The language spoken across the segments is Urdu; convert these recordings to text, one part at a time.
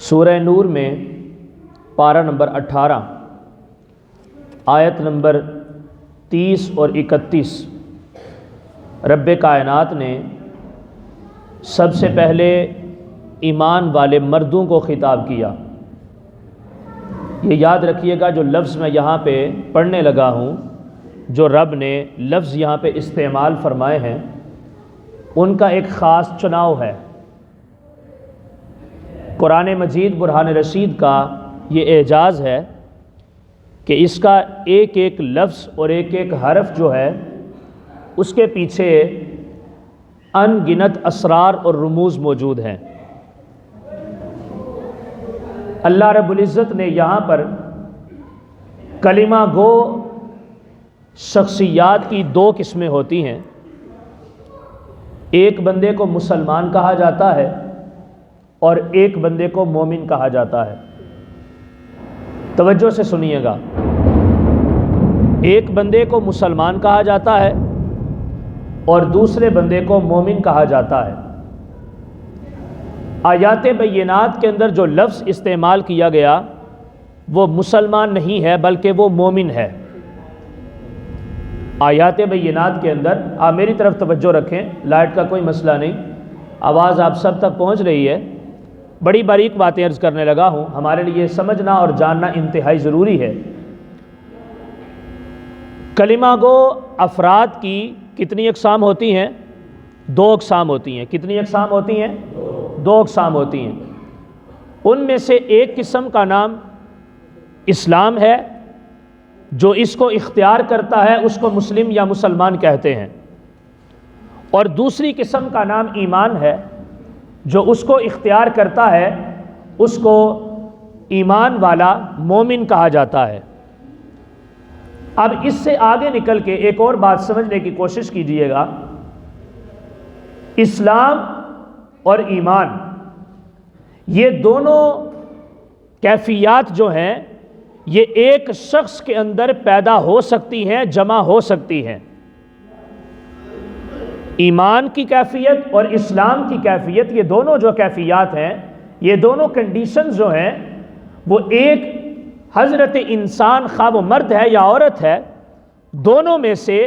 سورہ نور میں پارہ نمبر 18 آیت نمبر 30 اور 31 رب کائنات نے سب سے پہلے ایمان والے مردوں کو خطاب کیا۔ یہ یاد رکھیے گا، جو لفظ میں یہاں پہ پڑھنے لگا ہوں، جو رب نے لفظ یہاں پہ استعمال فرمائے ہیں، ان کا ایک خاص چناؤ ہے۔ قرآن مجید برہان رشید کا یہ اعجاز ہے کہ اس کا ایک ایک لفظ اور ایک ایک حرف جو ہے اس کے پیچھے ان گنت اسرار اور رموز موجود ہیں۔ اللہ رب العزت نے یہاں پر کلمہ گو شخصیات کی دو قسمیں ہوتی ہیں۔ ایک بندے کو مسلمان کہا جاتا ہے اور ایک بندے کو مومن کہا جاتا ہے۔ توجہ سے سنیے گا، ایک بندے کو مسلمان کہا جاتا ہے اور دوسرے بندے کو مومن کہا جاتا ہے۔ آیات بینات کے اندر جو لفظ استعمال کیا گیا وہ مسلمان نہیں ہے بلکہ وہ مومن ہے۔ آیات بینات کے اندر آپ میری طرف توجہ رکھیں، لائٹ کا کوئی مسئلہ نہیں، آواز آپ سب تک پہنچ رہی ہے۔ بڑی باریک باتیں عرض کرنے لگا ہوں، ہمارے لیے سمجھنا اور جاننا انتہائی ضروری ہے۔ کلمہ گو افراد کی کتنی اقسام ہوتی ہیں؟ دو اقسام ہوتی ہیں۔ کتنی اقسام ہوتی ہیں؟ دو اقسام ہوتی ہیں۔ ان میں سے ایک قسم کا نام اسلام ہے، جو اس کو اختیار کرتا ہے اس کو مسلم یا مسلمان کہتے ہیں، اور دوسری قسم کا نام ایمان ہے، جو اس کو اختیار کرتا ہے اس کو ایمان والا مومن کہا جاتا ہے۔ اب اس سے آگے نکل کے ایک اور بات سمجھنے کی کوشش کیجئے گا۔ اسلام اور ایمان، یہ دونوں کیفیات جو ہیں یہ ایک شخص کے اندر پیدا ہو سکتی ہیں، جمع ہو سکتی ہیں۔ ایمان کی کیفیت اور اسلام کی کیفیت، یہ دونوں جو کیفیات ہیں، یہ دونوں کنڈیشنز جو ہیں، وہ ایک حضرت انسان خواہ وہ مرد ہے یا عورت ہے، دونوں میں سے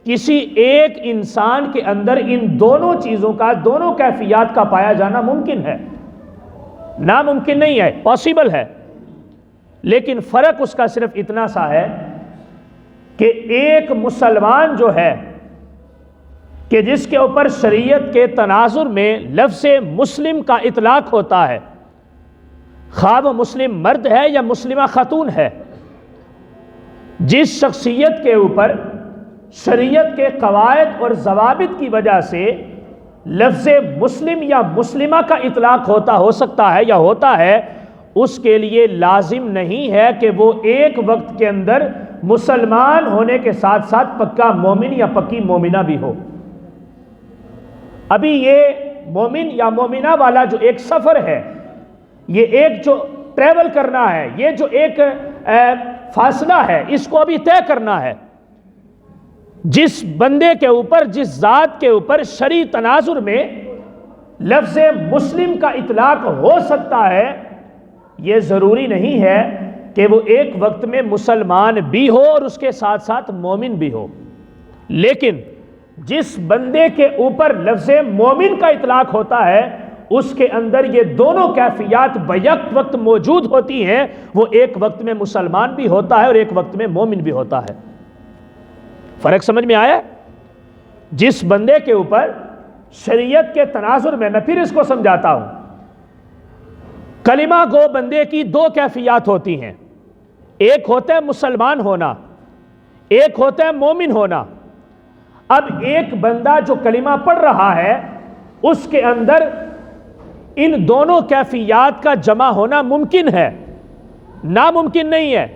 کسی ایک انسان کے اندر ان دونوں چیزوں کا، دونوں کیفیات کا پایا جانا ممکن ہے، ناممکن نہیں ہے، پاسبل ہے۔ لیکن فرق اس کا صرف اتنا سا ہے کہ ایک مسلمان جو ہے کہ جس کے اوپر شریعت کے تناظر میں لفظ مسلم کا اطلاق ہوتا ہے، خواہ وہ مسلم مرد ہے یا مسلمہ خاتون ہے، جس شخصیت کے اوپر شریعت کے قواعد اور ضوابط کی وجہ سے لفظ مسلم یا مسلمہ کا اطلاق ہو سکتا ہے یا ہوتا ہے، اس کے لیے لازم نہیں ہے کہ وہ ایک وقت کے اندر مسلمان ہونے کے ساتھ ساتھ پکا مومن یا پکی مومنہ بھی ہو۔ ابھی یہ مومن یا مومنہ والا جو ایک سفر ہے، یہ ایک جو ٹریول کرنا ہے، یہ جو ایک فاصلہ ہے، اس کو ابھی طے کرنا ہے۔ جس بندے کے اوپر، جس ذات کے اوپر شرعی تناظر میں لفظ مسلم کا اطلاق ہو سکتا ہے، یہ ضروری نہیں ہے کہ وہ ایک وقت میں مسلمان بھی ہو اور اس کے ساتھ ساتھ مومن بھی ہو۔ لیکن جس بندے کے اوپر لفظ مومن کا اطلاق ہوتا ہے، اس کے اندر یہ دونوں کیفیات بیک وقت موجود ہوتی ہیں۔ وہ ایک وقت میں مسلمان بھی ہوتا ہے اور ایک وقت میں مومن بھی ہوتا ہے۔ فرق سمجھ میں آیا؟ جس بندے کے اوپر شریعت کے تناظر میں، میں پھر اس کو سمجھاتا ہوں، کلمہ گو بندے کی دو کیفیات ہوتی ہیں۔ ایک ہوتا ہے مسلمان ہونا، ایک ہوتا ہے مومن ہونا۔ اب ایک بندہ جو کلمہ پڑھ رہا ہے، اس کے اندر ان دونوں کیفیات کا جمع ہونا ممکن ہے، ناممکن نہیں ہے۔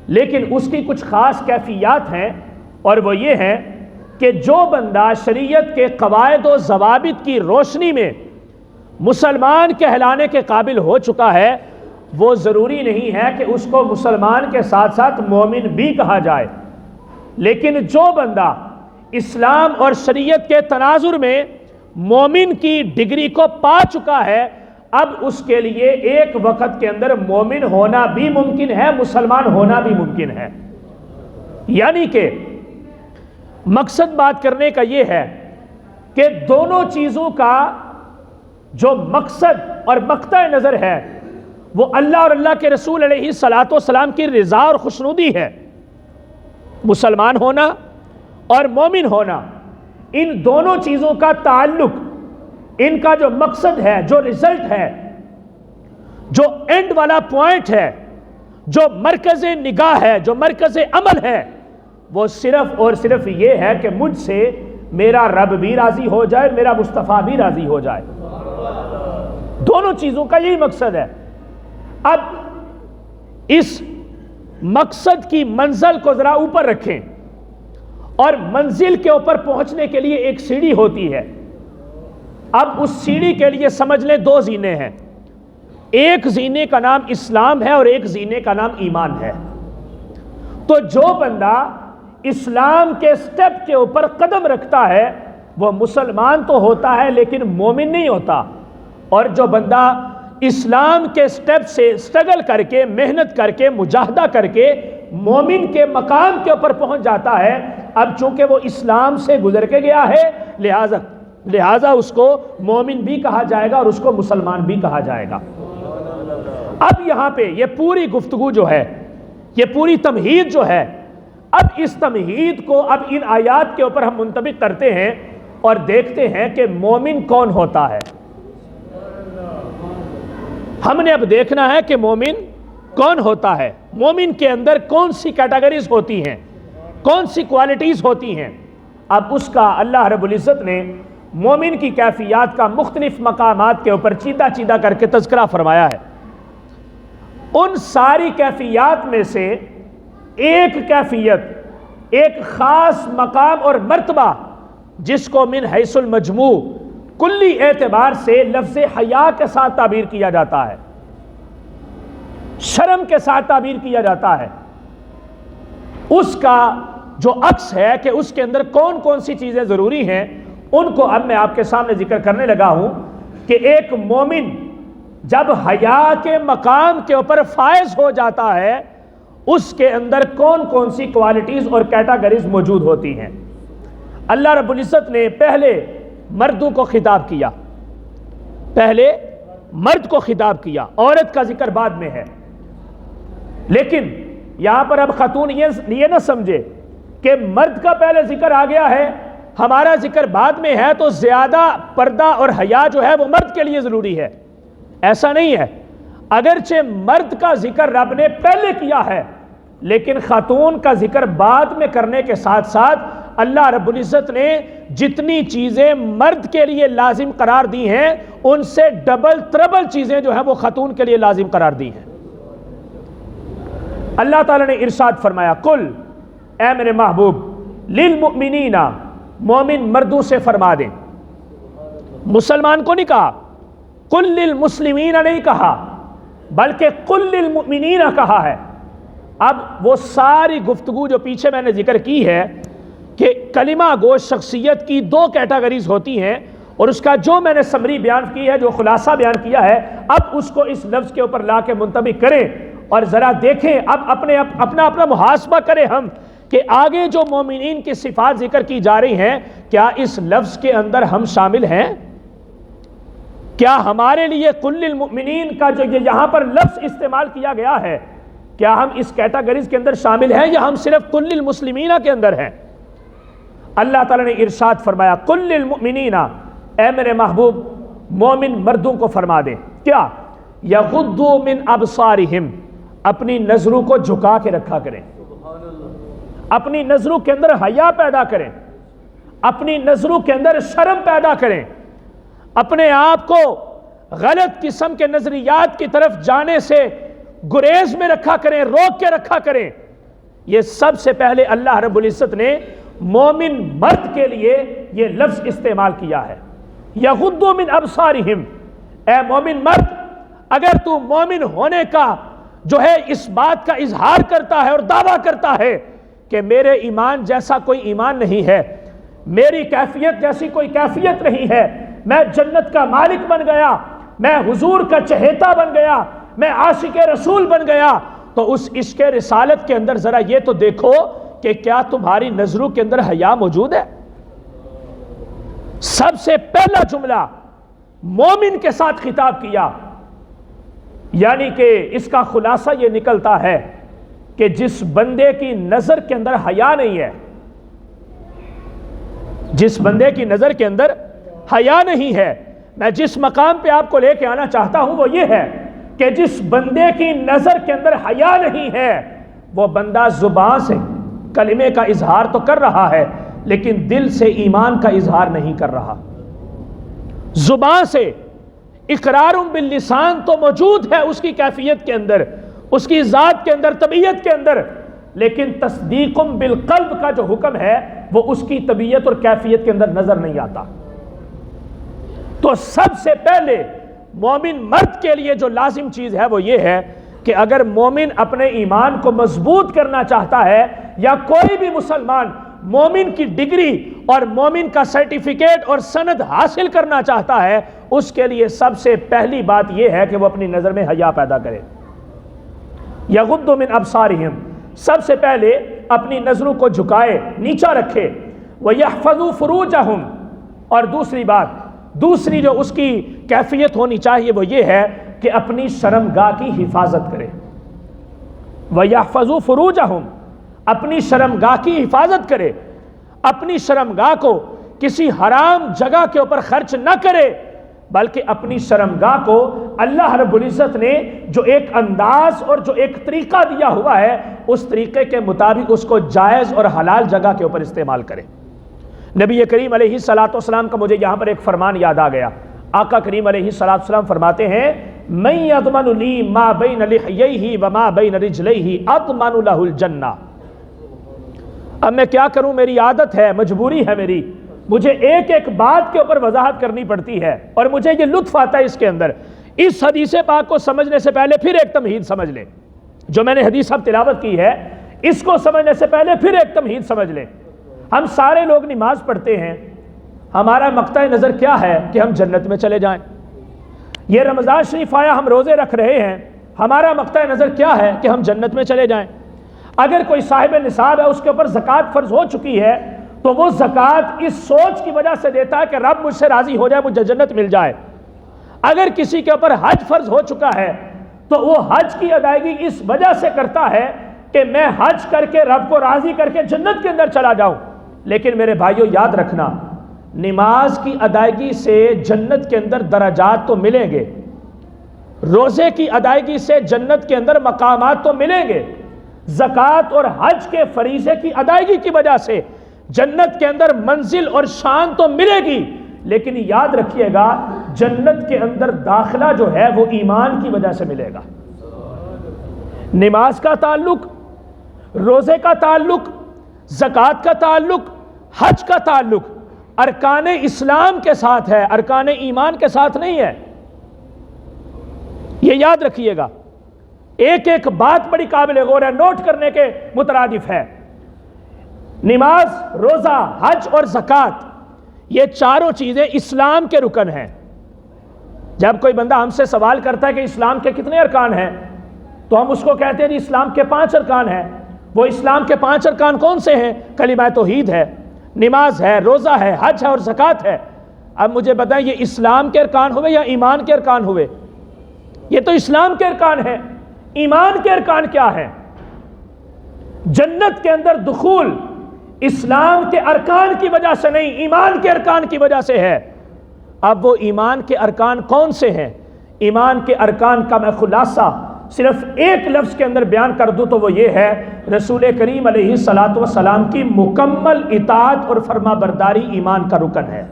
لیکن اس کی کچھ خاص کیفیات ہیں، اور وہ یہ ہے کہ جو بندہ شریعت کے قواعد و ضوابط کی روشنی میں مسلمان کہلانے کے قابل ہو چکا ہے، وہ ضروری نہیں ہے کہ اس کو مسلمان کے ساتھ ساتھ مومن بھی کہا جائے۔ لیکن جو بندہ اسلام اور شریعت کے تناظر میں مومن کی ڈگری کو پا چکا ہے، اب اس کے لیے ایک وقت کے اندر مومن ہونا بھی ممکن ہے، مسلمان ہونا بھی ممکن ہے۔ یعنی کہ مقصد بات کرنے کا یہ ہے کہ دونوں چیزوں کا جو مقصد اور مقطع نظر ہے وہ اللہ اور اللہ کے رسول علیہ الصلاۃ والسلام کی رضا اور خوشنودی ہے۔ مسلمان ہونا اور مومن ہونا، ان دونوں چیزوں کا تعلق، ان کا جو مقصد ہے، جو رزلٹ ہے، جو اینڈ والا پوائنٹ ہے، جو مرکز نگاہ ہے، جو مرکز عمل ہے، وہ صرف اور صرف یہ ہے کہ مجھ سے میرا رب بھی راضی ہو جائے، میرا مصطفیٰ بھی راضی ہو جائے۔ دونوں چیزوں کا یہی مقصد ہے۔ اب اس مقصد کی منزل کو ذرا اوپر رکھیں، اور منزل کے اوپر پہنچنے کے لیے ایک سیڑھی ہوتی ہے۔ اب اس سیڑھی کے لیے سمجھ لیں دو زینے ہیں، ایک زینے کا نام اسلام ہے اور ایک زینے کا نام ایمان ہے۔ تو جو بندہ اسلام کے سٹیپ کے اوپر قدم رکھتا ہے وہ مسلمان تو ہوتا ہے لیکن مومن نہیں ہوتا، اور جو بندہ اسلام کے سٹیپ سے سٹرگل کر کے، محنت کر کے، مجاہدہ کر کے مومن کے مقام کے اوپر پہنچ جاتا ہے، اب چونکہ وہ اسلام سے گزر کے گیا ہے لہٰذا اس کو مومن بھی کہا جائے گا اور اس کو مسلمان بھی کہا جائے گا۔ اب یہاں پہ یہ پوری گفتگو جو ہے، یہ پوری تمہید جو ہے، اب اس تمہید کو اب ان آیات کے اوپر ہم منطبق کرتے ہیں اور دیکھتے ہیں کہ مومن کون ہوتا ہے۔ ہم نے اب دیکھنا ہے کہ مومن کون ہوتا ہے، مومن کے اندر کون سی کیٹیگریز ہوتی ہیں، کون سی کوالٹیز ہوتی ہیں۔ اب اس کا اللہ رب العزت نے مومن کی کیفیات کا مختلف مقامات کے اوپر چیدہ چیدہ کر کے تذکرہ فرمایا ہے۔ ان ساری کیفیات میں سے ایک کیفیت، ایک خاص مقام اور مرتبہ جس کو من حیث المجموع کلی اعتبار سے لفظ حیا کے ساتھ تعبیر کیا جاتا ہے، شرم کے ساتھ تعبیر کیا جاتا ہے، اس کا جو عکس ہے کہ اس کے اندر کون کون سی چیزیں ضروری ہیں، ان کو اب میں آپ کے سامنے ذکر کرنے لگا ہوں کہ ایک مومن جب حیا کے مقام کے اوپر فائز ہو جاتا ہے اس کے اندر کون کون سی کوالٹیز اور کیٹیگریز موجود ہوتی ہیں۔ اللہ رب العزت نے پہلے مردوں کو خطاب کیا، پہلے مرد کو خطاب کیا، عورت کا ذکر بعد میں ہے۔ لیکن یہاں پر اب خاتون یہ نہ سمجھے کہ مرد کا پہلے ذکر آ گیا ہے، ہمارا ذکر بعد میں ہے تو زیادہ پردہ اور حیا جو ہے وہ مرد کے لیے ضروری ہے۔ ایسا نہیں ہے، اگرچہ مرد کا ذکر رب نے پہلے کیا ہے لیکن خاتون کا ذکر بعد میں کرنے کے ساتھ ساتھ اللہ رب العزت نے جتنی چیزیں مرد کے لیے لازم قرار دی ہیں ان سے ڈبل ٹربل چیزیں جو ہیں وہ خاتون کے لیے لازم قرار دی ہیں۔ اللہ تعالیٰ نے ارشاد فرمایا، قل اے میرے محبوب، للمؤمنین، مومن مردوں سے فرما دیں، مسلمان کو نہیں کہا، قل للمسلمین نہیں کہا بلکہ قل للمؤمنین کہا ہے۔ اب وہ ساری گفتگو جو پیچھے میں نے ذکر کی ہے کہ کلمہ گو شخصیت کی دو کیٹیگریز ہوتی ہیں اور اس کا جو میں نے سمری بیان کی ہے، جو خلاصہ بیان کیا ہے، اب اس کو اس لفظ کے اوپر لا کے منطبق کریں اور ذرا دیکھیں، اب اپنا محاسبہ کریں ہم کہ آگے جو مومنین کی صفات ذکر کی جا رہی ہیں کیا اس لفظ کے اندر ہم شامل ہیں؟ کیا ہمارے لیے قل للمؤمنین کا جو یہاں پر لفظ استعمال کیا گیا ہے کیا ہم اس کیٹیگریز کے اندر شامل ہیں یا ہم صرف قل للمسلمین کے اندر ہیں؟ اللہ تعالیٰ نے ارشاد فرمایا، قل للمؤمنین، اے میرے محبوب مومن مردوں کو فرما دیں کیا، یغضوا من ابصارہم، اپنی نظروں کو جھکا کے رکھا کریں، اپنی نظروں کے اندر حیا پیدا کریں، اپنی نظروں کے اندر شرم پیدا کریں، اپنے آپ کو غلط قسم کے نظریات کی طرف جانے سے گریز میں رکھا کریں، روک کے رکھا کریں۔ یہ سب سے پہلے اللہ رب العزت نے مومن مرد کے لیے یہ لفظ استعمال کیا ہے، یغضوا من ابصارہم۔ اے مومن مرد، اگر تو مومن ہونے کا جو ہے اس بات کا اظہار کرتا ہے اور دعویٰ کرتا ہے کہ میرے ایمان جیسا کوئی ایمان نہیں ہے، میری کیفیت جیسی کوئی کیفیت نہیں ہے، میں جنت کا مالک بن گیا، میں حضور کا چہیتا بن گیا، میں عاشق رسول بن گیا، تو اس عشق رسالت کے اندر ذرا یہ تو دیکھو کہ کیا تمہاری نظروں کے اندر حیا موجود ہے؟ سب سے پہلا جملہ مومن کے ساتھ خطاب کیا، یعنی کہ اس کا خلاصہ یہ نکلتا ہے کہ جس بندے کی نظر کے اندر حیا نہیں ہے، جس بندے کی نظر کے اندر حیا نہیں ہے، میں جس مقام پہ آپ کو لے کے آنا چاہتا ہوں وہ یہ ہے کہ جس بندے کی نظر کے اندر حیا نہیں ہے، وہ بندہ زبان سے کلمے کا اظہار تو کر رہا ہے لیکن دل سے ایمان کا اظہار نہیں کر رہا۔ زبان سے اقرار باللسان تو موجود ہے اس کی کیفیت کے اندر، اس کی ذات کے اندر، طبیعت کے اندر، لیکن تصدیق بالقلب کا جو حکم ہے وہ اس کی طبیعت اور کیفیت کے اندر نظر نہیں آتا۔ تو سب سے پہلے مومن مرد کے لیے جو لازم چیز ہے وہ یہ ہے کہ اگر مومن اپنے ایمان کو مضبوط کرنا چاہتا ہے، یا کوئی بھی مسلمان مومن کی ڈگری اور مومن کا سرٹیفکیٹ اور سند حاصل کرنا چاہتا ہے، اس کے لیے سب سے پہلی بات یہ ہے کہ وہ اپنی نظر میں حیا پیدا کرے۔ یغض من ابصارہم، سب سے پہلے اپنی نظروں کو جھکائے، نیچا رکھے، وَيَحْفَظُوا فُرُوجَهُمْ، اور دوسری بات، دوسری جو اس کی کیفیت ہونی چاہیے وہ یہ ہے کہ اپنی شرمگاہ کی حفاظت کرے۔ وَيَحْفَظُوا فُرُوجَهُمْ، اپنی شرمگاہ کی حفاظت کرے، اپنی شرمگاہ کو کسی حرام جگہ کے اوپر خرچ نہ کرے، بلکہ اپنی شرمگاہ کو اللہ رب العزت نے جو ایک انداز اور جو ایک طریقہ دیا ہوا ہے اس طریقے کے مطابق اس کو جائز اور حلال جگہ کے اوپر استعمال کرے۔ نبی کریم علیہ الصلوۃ والسلام کا مجھے یہاں پر ایک فرمان یاد آ گیا۔ آقا کریم علیہ الصلوۃ والسلام فرماتے ہیں، من یضمن لی ما بین لحییہ وما بین رجلیہ اضمن لہ الجنہ۔ اب میں کیا کروں، میری عادت ہے، مجبوری ہے میری، مجھے ایک ایک بات کے اوپر وضاحت کرنی پڑتی ہے اور مجھے یہ لطف آتا ہے اس کے اندر۔ اس حدیث پاک کو سمجھنے سے پہلے پھر ایک تمہید سمجھ لیں، جو میں نے حدیث اب تلاوت کی ہے اس کو سمجھنے سے پہلے پھر ایک تمہید سمجھ لیں۔ ہم سارے لوگ نماز پڑھتے ہیں، ہمارا مقطع نظر کیا ہے کہ ہم جنت میں چلے جائیں۔ یہ رمضان شریف آیا، ہم روزے رکھ رہے ہیں، ہمارا مقطع نظر کیا ہے کہ ہم جنت میں چلے جائیں۔ اگر کوئی صاحب نصاب ہے، اس کے اوپر زکوٰۃ فرض ہو چکی ہے، تو وہ زکوٰۃ اس سوچ کی وجہ سے دیتا ہے کہ رب مجھ سے راضی ہو جائے، مجھے جنت مل جائے۔ اگر کسی کے اوپر حج فرض ہو چکا ہے تو وہ حج کی ادائیگی اس وجہ سے کرتا ہے کہ میں حج کر کے رب کو راضی کر کے جنت کے اندر چلا جاؤں۔ لیکن میرے بھائیو یاد رکھنا، نماز کی ادائیگی سے جنت کے اندر درجات تو ملیں گے، روزے کی ادائیگی سے جنت کے اندر مقامات تو ملیں گے، زکوٰۃ اور حج کے فریضے کی ادائیگی کی وجہ سے جنت کے اندر منزل اور شان تو ملے گی، لیکن یاد رکھیے گا جنت کے اندر داخلہ جو ہے وہ ایمان کی وجہ سے ملے گا۔ نماز کا تعلق، روزے کا تعلق، زکوٰۃ کا تعلق، حج کا تعلق ارکان اسلام کے ساتھ ہے، ارکان ایمان کے ساتھ نہیں ہے، یہ یاد رکھیے گا۔ ایک ایک بات بڑی قابل غور ہے، نوٹ کرنے کے مترادف ہے۔ نماز، روزہ، حج اور زکوٰۃ، یہ چاروں چیزیں اسلام کے رکن ہیں۔ جب کوئی بندہ ہم سے سوال کرتا ہے کہ اسلام کے کتنے ارکان ہیں، تو ہم اس کو کہتے ہیں اسلام کے 5 ارکان ہیں۔ وہ اسلام کے 5 ارکان کون سے ہیں؟ کلمہ توحید ہے، نماز ہے، روزہ ہے، حج ہے اور زکوٰۃ ہے۔ اب مجھے بتائیں یہ اسلام کے ارکان ہوئے یا ایمان کے ارکان ہوئے؟ یہ تو اسلام کے ارکان ہیں۔ ایمان کے ارکان کیا ہیں؟ جنت کے اندر دخول اسلام کے ارکان کی وجہ سے نہیں، ایمان کے ارکان کی وجہ سے ہے۔ اب وہ ایمان کے ارکان کون سے ہیں؟ ایمان کے ارکان کا میں خلاصہ صرف ایک لفظ کے اندر بیان کر دوں تو وہ یہ ہے، رسول کریم علیہ الصلوۃ والسلام کی مکمل اطاعت اور فرما برداری ایمان کا رکن ہے۔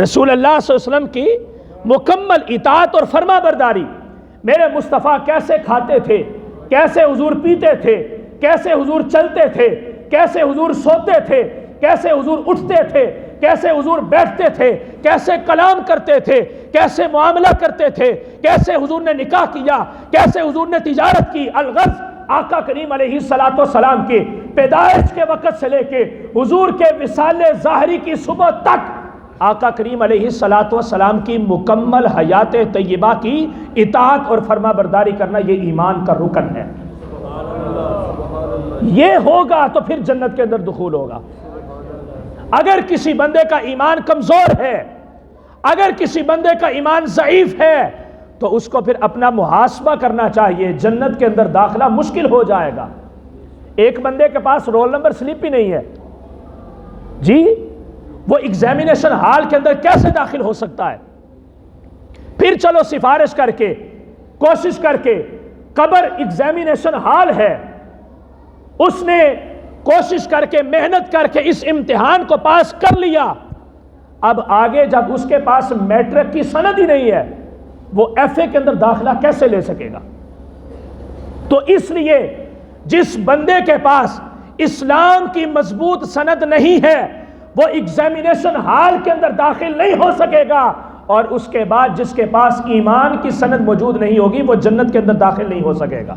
رسول اللہ صلی اللہ علیہ وسلم کی مکمل اطاعت اور فرما برداری۔ میرے مصطفیٰ کیسے کھاتے تھے، کیسے حضور پیتے تھے، کیسے حضور چلتے تھے، کیسے حضور سوتے تھے، کیسے حضور اٹھتے تھے، کیسے حضور بیٹھتے تھے، کیسے کلام کرتے تھے، کیسے معاملہ کرتے تھے، کیسے حضور نے نکاح کیا، کیسے حضور نے تجارت کی۔ الغرض آقا کریم علیہ الصلوۃ والسلام کی پیدائش کے وقت سے لے کے حضور کے وصال ظاہری کی صبح تک آقا کریم علیہ الصلوۃ والسلام کی مکمل حیات طیبہ کی اطاعت اور فرما برداری کرنا یہ ایمان کا رکن ہے. یہ ہوگا تو پھر جنت کے اندر دخول ہوگا. اگر کسی بندے کا ایمان کمزور ہے، اگر کسی بندے کا ایمان ضعیف ہے، تو اس کو پھر اپنا محاسبہ کرنا چاہیے. جنت کے اندر داخلہ مشکل ہو جائے گا. ایک بندے کے پاس رول نمبر سلپ ہی نہیں ہے جی، وہ ایگزامینیشن ہال کے اندر کیسے داخل ہو سکتا ہے؟ پھر چلو سفارش کر کے، کوشش کر کے، قبر ایگزامینیشن ہال ہے، اس نے کوشش کر کے محنت کر کے اس امتحان کو پاس کر لیا. اب آگے جب اس کے پاس میٹرک کی سند ہی نہیں ہے، وہ ایف اے کے اندر داخلہ کیسے لے سکے گا؟ تو اس لیے جس بندے کے پاس اسلام کی مضبوط سند نہیں ہے وہ ایگزامینیشن ہال کے اندر داخل نہیں ہو سکے گا، اور اس کے بعد جس کے پاس ایمان کی سند موجود نہیں ہوگی وہ جنت کے اندر داخل نہیں ہو سکے گا.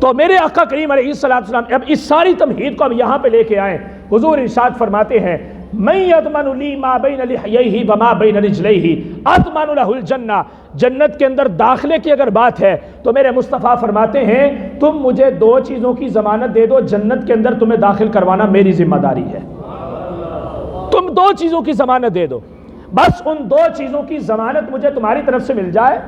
تو میرے آقا کریم علیہ السلام اب اس ساری تمہید کو اب یہاں پہ لے کے آئیں. حضور ارشاد فرماتے ہیں من یضمن لی ما بین لحییہ وما بین رجلیہ اضمن لہ الجنہ. جنت کے اندر داخلے کی اگر بات ہے تو میرے مصطفیٰ فرماتے ہیں تم مجھے دو چیزوں کی ضمانت دے دو، جنت کے اندر تمہیں داخل کروانا میری ذمہ داری ہے. تم دو چیزوں کی ضمانت دے دو، بس ان دو چیزوں کی ضمانت مجھے تمہاری طرف سے مل جائے.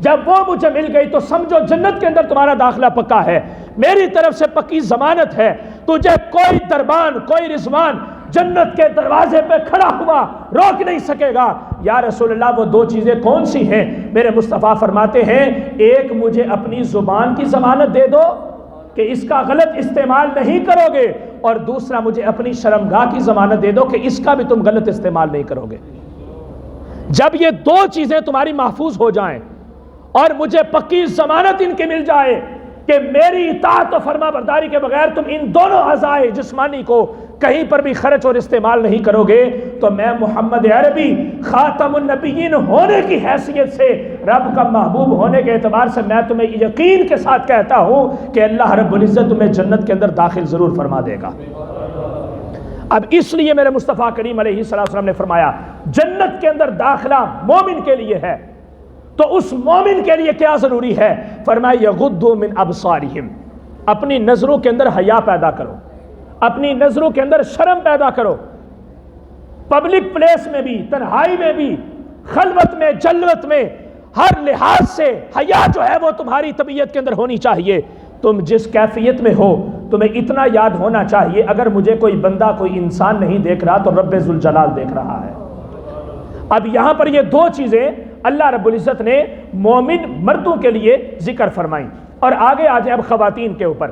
جب وہ مجھے مل گئی تو سمجھو جنت کے اندر تمہارا داخلہ پکا ہے. میری طرف سے پکی ضمانت ہے، تجھے کوئی دربان، کوئی رضوان جنت کے دروازے پہ کھڑا ہوا روک نہیں سکے گا. یا رسول اللہ وہ دو چیزیں کون سی ہیں؟ میرے مصطفیٰ فرماتے ہیں ایک مجھے اپنی زبان کی ضمانت دے دو کہ اس کا غلط استعمال نہیں کرو گے، اور دوسرا مجھے اپنی شرمگاہ کی ضمانت دے دو کہ اس کا بھی تم غلط استعمال نہیں کرو گے. جب یہ دو چیزیں تمہاری محفوظ ہو جائیں اور مجھے پکی ضمانت ان کی مل جائے کہ میری اطاعت و فرما برداری کے بغیر تم ان دونوں اعضائے جسمانی کو کہیں پر بھی خرچ اور استعمال نہیں کرو گے، تو میں محمد عربی خاتم النبیین ہونے کی حیثیت سے، رب کا محبوب ہونے کے اعتبار سے میں تمہیں یقین کے ساتھ کہتا ہوں کہ اللہ رب العزت تمہیں جنت کے اندر داخل ضرور فرما دے گا. اب اس لیے میرے مصطفیٰ کریم علیہ السلام نے فرمایا جنت کے اندر داخلہ مومن کے لیے ہے. تو اس مومن کے لیے کیا ضروری ہے؟ فرمایا یغضوا من ابصارہم، اپنی نظروں کے اندر حیا پیدا کرو، اپنی نظروں کے اندر شرم پیدا کرو. پبلک پلیس میں بھی، تنہائی میں بھی، خلوت میں، جلوت میں، ہر لحاظ سے حیا جو ہے وہ تمہاری طبیعت کے اندر ہونی چاہیے. تم جس کیفیت میں ہو تمہیں اتنا یاد ہونا چاہیے اگر مجھے کوئی بندہ، کوئی انسان نہیں دیکھ رہا تو رب ذوالجلال دیکھ رہا ہے. اب یہاں پر یہ دو چیزیں اللہ رب العزت نے مومن مردوں کے لیے ذکر فرمائیں. اور آگے آ جائیں اب خواتین کے اوپر.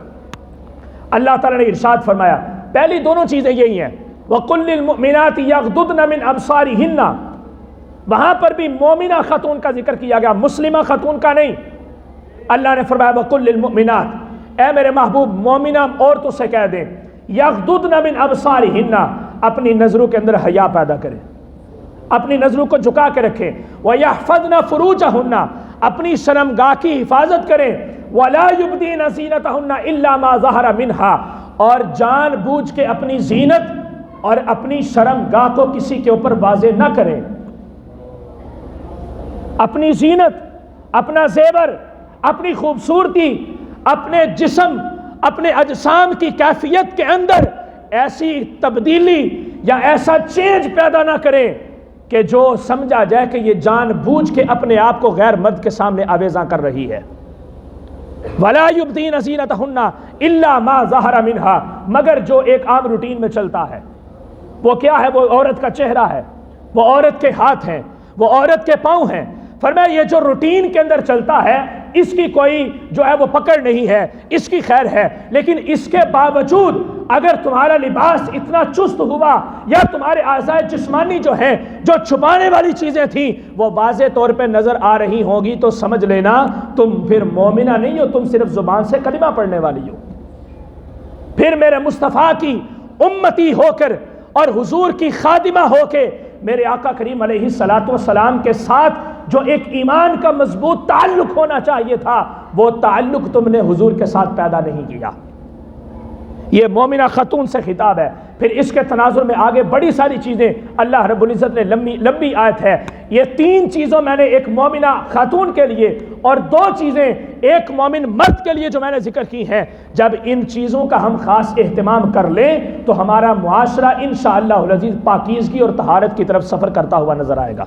اللہ تعالیٰ نے ارشاد فرمایا پہلی دونوں چیزیں یہی ہیں وَقُلْ لِلْمُؤْمِنَاتِ يَغْضُضْنَ مِنْ أَبْصَارِهِنَّ. وہاں پر بھی مومنہ خاتون کا ذکر کیا گیا، مسلمہ خاتون کا نہیں. اللہ نے فرمایا وَقُلْ لِلْمُؤْمِنَاتِ، اے میرے محبوب مومنہ عورتوں سے کہہ دیں يَغْضُضْنَ مِنْ أَبْصَارِهِنَّ، اپنی نظروں کے اندر حیا پیدا کریں، اپنی نظروں کو جھکا کے رکھیں. وَيَحْفَظْنَ فُرُوجَهُنَّ، اپنی شرمگاہ کی حفاظت کریں. وَلَا يُبْدِينَ زِينَتَهُنَّ إِلَّا مَا ظَهَرَ مِنْهَا، اور جان بوجھ کے اپنی زینت اور اپنی شرمگاہ کو کسی کے اوپر واضح نہ کریں. اپنی زینت، اپنا زیور، اپنی خوبصورتی، اپنے جسم، اپنے اجسام کی کیفیت کے اندر ایسی تبدیلی یا ایسا چینج پیدا نہ کریں کہ جو سمجھا جائے کہ یہ جان بوجھ کے اپنے آپ کو غیر مرد کے سامنے آویزاں کر رہی ہے. وَلَا يُبْدِينَ زِينَتَهُنَّ إِلَّا مَا ظَهَرَ مِنْهَا، مگر جو ایک عام روٹین میں چلتا ہے. وہ کیا ہے؟ وہ عورت کا چہرہ ہے، وہ عورت کے ہاتھ ہیں، وہ عورت کے پاؤں ہیں. فرمایا یہ جو روٹین کے اندر چلتا ہے اس کی کوئی جو ہے وہ پکڑ نہیں ہے، اس کی خیر ہے، لیکن اس کے باوجود اگر تمہارا لباس اتنا چست ہوا یا تمہارے اعضاء جسمانی جو ہیں، جو چھپانے والی چیزیں تھیں، وہ واضح طور پہ نظر آ رہی ہوں گی تو سمجھ لینا تم پھر مومنہ نہیں ہو، تم صرف زبان سے کلمہ پڑھنے والی ہو. پھر میرے مصطفیٰ کی امتی ہو کر اور حضور کی خادمہ ہو کے میرے آقا کریم علیہ الصلوۃ والسلام کے ساتھ جو ایک ایمان کا مضبوط تعلق ہونا چاہیے تھا وہ تعلق تم نے حضور کے ساتھ پیدا نہیں کیا. یہ مومنہ خاتون سے خطاب ہے۔ پھر اس کے تناظر میں آگے بڑی ساری چیزیں اللہ رب العزت نے لمبی آیت ہے، یہ 3 چیزوں میں نے ایک مومنہ خاتون کے لیے اور 2 چیزیں ایک مومن مرد کے لیے جو میں نے ذکر کی ہیں، جب ان چیزوں کا ہم خاص اہتمام کر لیں تو ہمارا معاشرہ انشاءاللہ العزیز پاکیزگی اور طہارت کی طرف سفر کرتا ہوا نظر آئے گا۔